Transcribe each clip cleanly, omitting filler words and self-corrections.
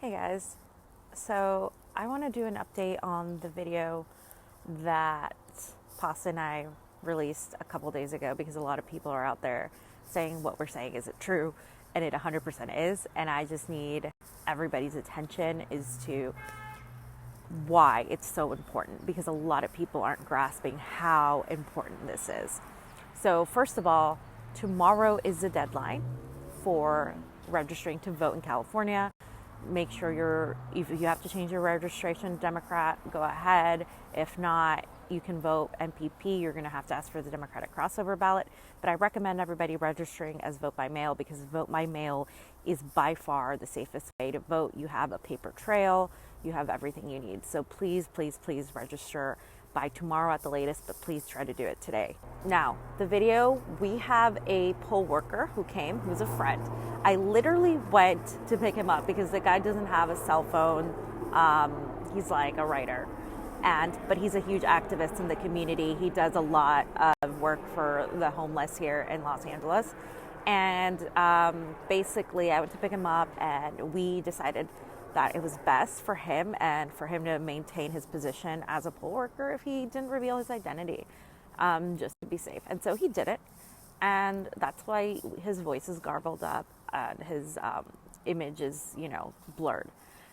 Hey guys, so I want to do an update on the video that Pasta and I released a couple days ago because a lot of people are out there saying what we're saying isn't true, and it 100% is, and I just need everybody's attention as to why it's so important, because a lot of people aren't grasping how important this is. So first of all, tomorrow is the deadline for registering to vote in California. Make sure if you have to change your registration to Democrat, go ahead. If not, you can vote MPP. You're going to have to ask for the Democratic crossover ballot. But I recommend everybody registering as vote by mail, because vote by mail is by far the safest way to vote. You have a paper trail. You have everything you need. So please, please, please register by tomorrow at the latest, but please try to do it today. Now, the video, we have a poll worker who came, who's a friend. I literally went to pick him up because the guy doesn't have a cell phone. He's like a writer, but he's a huge activist in the community. He does a lot of work for the homeless here in Los Angeles. And basically, I went to pick him up, and we decided that it was best for him and for him to maintain his position as a poll worker if he didn't reveal his identity, just to be safe. And so he did it, and that's why his voice is garbled up and his image is, blurred.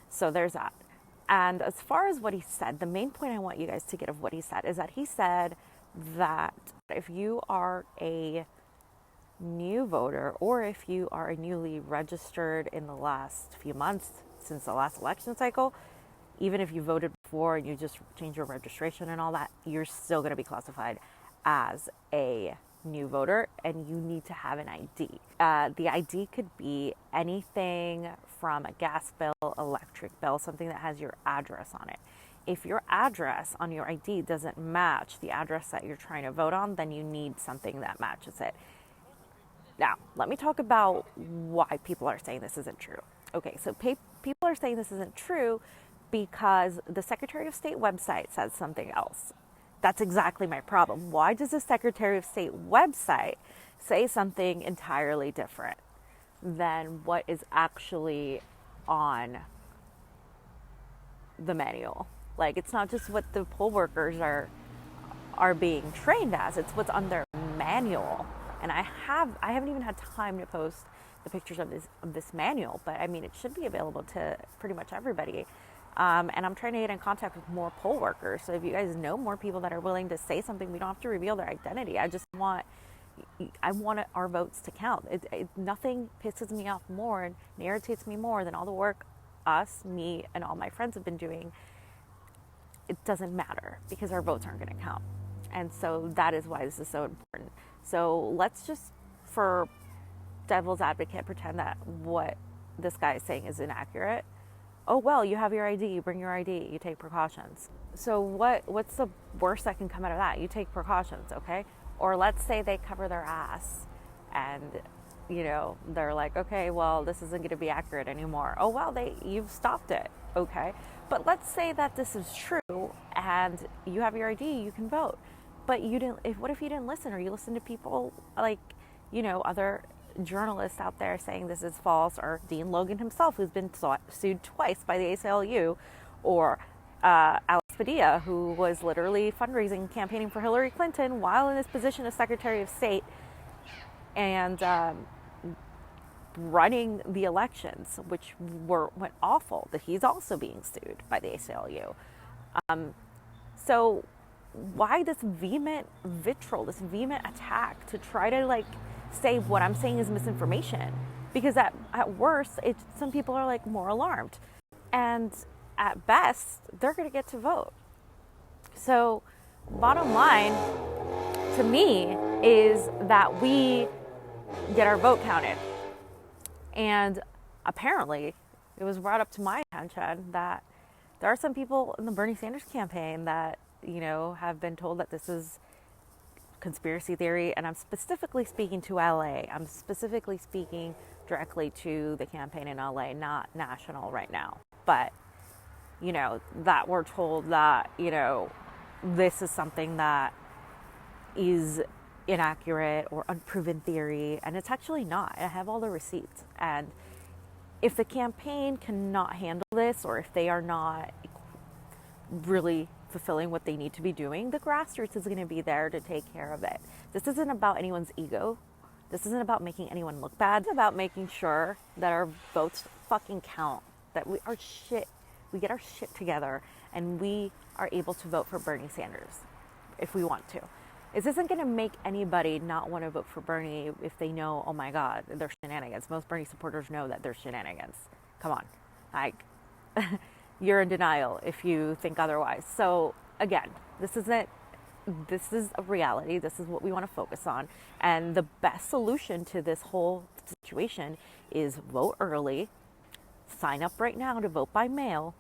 So there's that. And as far as what he said, the main point I want you guys to get of what he said is that he said that if you are a new voter, or if you are a newly registered in the last few months since the last election cycle, even if you voted before and you just changed your registration and all that, you're still going to be classified as a new voter, and you need to have an ID. The ID could be anything from a gas bill, electric bill, something that has your address on it. If your address on your ID doesn't match the address that you're trying to vote on, then you need something that matches it. Now, let me talk about why people are saying this isn't true. Okay, so people are saying this isn't true because the Secretary of State website says something else. That's exactly my problem. Why does the Secretary of State website say something entirely different than what is actually on the manual? Like, it's not just what the poll workers are being trained as, it's what's on their manual. And I haven't even had time to post the pictures of this manual, but I mean, it should be available to pretty much everybody. And I'm trying to get in contact with more poll workers. So if you guys know more people that are willing to say something, we don't have to reveal their identity. I want our votes to count. Nothing pisses me off more and irritates me more than all the work me, and all my friends have been doing. It doesn't matter because our votes aren't going to count. And so that is why this is so important. So let's just, for devil's advocate, pretend that what this guy is saying is inaccurate. Oh, well, you have your ID, you bring your ID, you take precautions. So what's the worst that can come out of that? You take precautions, okay? Or let's say they cover their ass and, they're like, okay, well, this isn't going to be accurate anymore. Oh, well, you've stopped it, okay? But let's say that this is true and you have your ID, you can vote. But what if you didn't listen, or you listen to people like, other journalists out there saying this is false, or Dean Logan himself, who's been sued twice by the ACLU, or Alex Padilla, who was literally fundraising, campaigning for Hillary Clinton while in his position as Secretary of State and running the elections, which went awful, that he's also being sued by the ACLU. So why this vehement vitriol, this vehement attack to try to say what I'm saying is misinformation? Because at worst, some people are more alarmed, and at best, they're going to get to vote. So bottom line to me is that we get our vote counted. And apparently it was brought up to my attention that there are some people in the Bernie Sanders campaign that have been told that this is conspiracy theory, and I'm specifically speaking to LA. I'm specifically speaking directly to the campaign in LA, not national right now. But, that we're told that, this is something that is inaccurate or unproven theory, and it's actually not. I have all the receipts, and if the campaign cannot handle this, or if they are not really fulfilling what they need to be doing, the grassroots is going to be there to take care of it. This isn't about anyone's ego. This isn't about making anyone look bad. It's about making sure that our votes fucking count, that we get our shit together, and we are able to vote for Bernie Sanders if we want to. This isn't going to make anybody not want to vote for Bernie if they know, oh my God, they're shenanigans. Most Bernie supporters know that they're shenanigans. Come on. Like, you're in denial if you think otherwise. So again, this is a reality. This is what we want to focus on. And the best solution to this whole situation is vote early, sign up right now to vote by mail,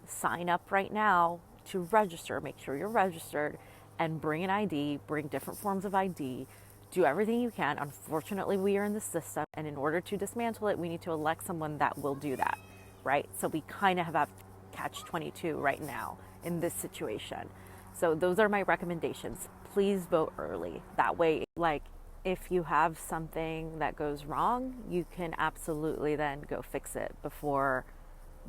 sign up right now to register, make sure you're registered, and bring an ID, bring different forms of ID, do everything you can. Unfortunately, we are in the system, and in order to dismantle it, we need to elect someone that will do that, right? So we kind of have catch-22 right now in this situation. So those are my recommendations. Please vote early. That way, like, if you have something that goes wrong, you can absolutely then go fix it before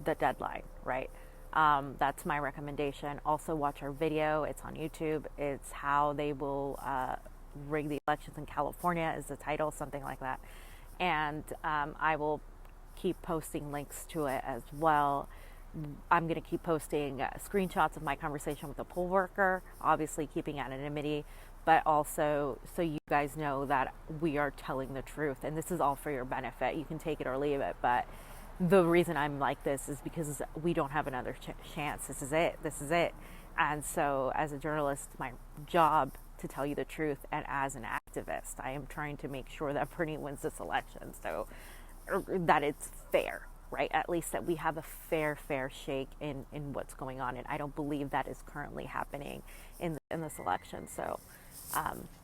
the deadline, right? That's my recommendation. Also, watch our video. It's on YouTube. It's how they will rig the elections in California is the title, something like that. And I will keep posting links to it as well. I'm going to keep posting screenshots of my conversation with the poll worker, obviously keeping anonymity, but also so you guys know that we are telling the truth. And this is all for your benefit. You can take it or leave it, but the reason I'm like this is because we don't have another chance. This is it. And so as a journalist, my job to tell you the truth, and as an activist, I am trying to make sure that Bernie wins this election, so that it's fair, right? At least that we have a fair shake in what's going on. And I don't believe that is currently happening in this election. So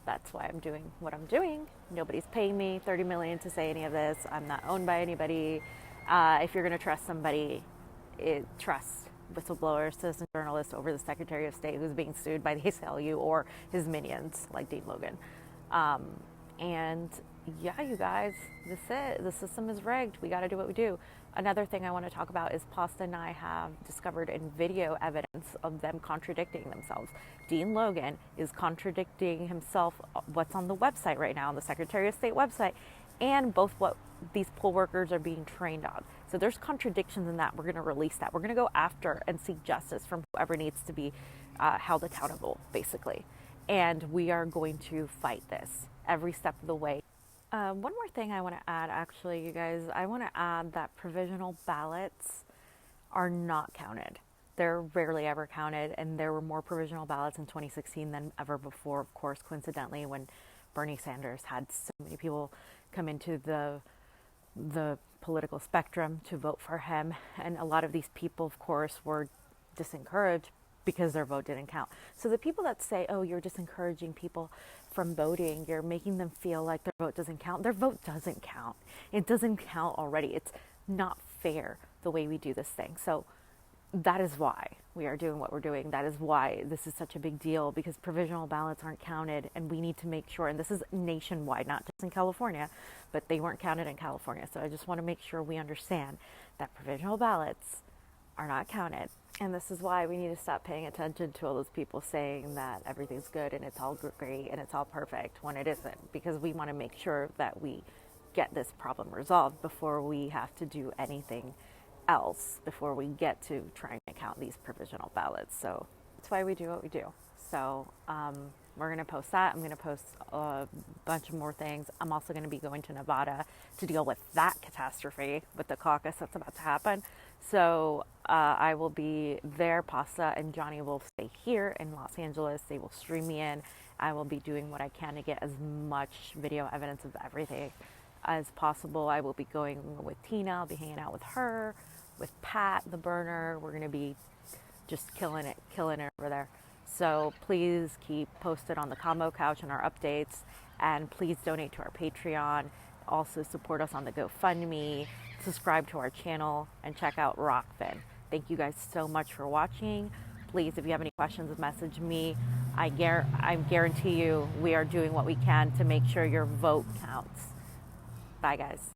that's why I'm doing what I'm doing. Nobody's paying me $30 million to say any of this. I'm not owned by anybody. If you're going to trust somebody, trust whistleblowers, citizen journalists over the Secretary of State who's being sued by the ACLU or his minions like Dean Logan. And yeah, you guys, this is it. The system is rigged. We got to do what we do. Another thing I want to talk about is Pasta and I have discovered in video evidence of them contradicting themselves. Dean Logan is contradicting himself, what's on the website right now, on the Secretary of State website, and both what these poll workers are being trained on. So there's contradictions in that. We're going to release that. We're going to go after and seek justice from whoever needs to be held accountable, basically. And we are going to fight this every step of the way. One more thing I want to add, actually, you guys. I want to add that provisional ballots are not counted. They're rarely ever counted, and there were more provisional ballots in 2016 than ever before, of course, coincidentally, when Bernie Sanders had so many people come into the political spectrum to vote for him. And a lot of these people, of course, were disencouraged because their vote didn't count. So the people that say, oh, you're disencouraging people from voting, you're making them feel like their vote doesn't count. Their vote doesn't count. It doesn't count already. It's not fair the way we do this thing. So that is why we are doing what we're doing. That is why this is such a big deal, because provisional ballots aren't counted, and we need to make sure, and this is nationwide, not just in California, but they weren't counted in California. So I just want to make sure we understand that provisional ballots are not counted. And this is why we need to stop paying attention to all those people saying that everything's good and it's all great and it's all perfect when it isn't, because we want to make sure that we get this problem resolved before we have to do anything else, before we get to trying to count these provisional ballots. So that's why we do what we do. So we're going to post that. I'm going to post a bunch of more things. I'm also going to be going to Nevada to deal with that catastrophe with the caucus that's about to happen. So I will be there. Pasta and Jonny will stay here in Los Angeles. They will stream me in. I will be doing what I can to get as much video evidence of everything as possible. I will be going with Tina. I'll be hanging out with her, with Pat, the burner. We're going to be just killing it over there. So please keep posted on the CONVO couch and our updates, and please donate to our Patreon. Also support us on the GoFundMe, subscribe to our channel, and check out ROKFIN. Thank you guys so much for watching. Please, if you have any questions, message me. I guarantee you we are doing what we can to make sure your vote counts. Bye, guys.